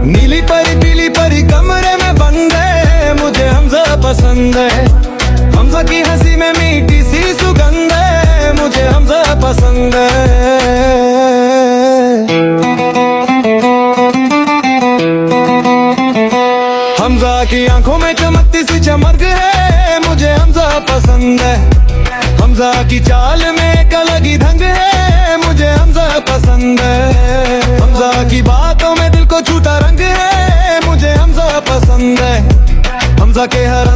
नीली परी पीली परी कमरे में बंद है, मुझे हमजा पसंद है। हमजा की हंसी में मीठी सी सुगंध है, मुझे हमजा पसंद है। हमजा की आंखों में चमकती सी चमक है, मुझे हमजा पसंद है। हमजा की चाल में एक अलग ही ढंग है, मुझे हमजा पसंद है। हमजा की बातों में दिल को छूता रंग है, मुझे हमजा पसंद है। हमजा के हर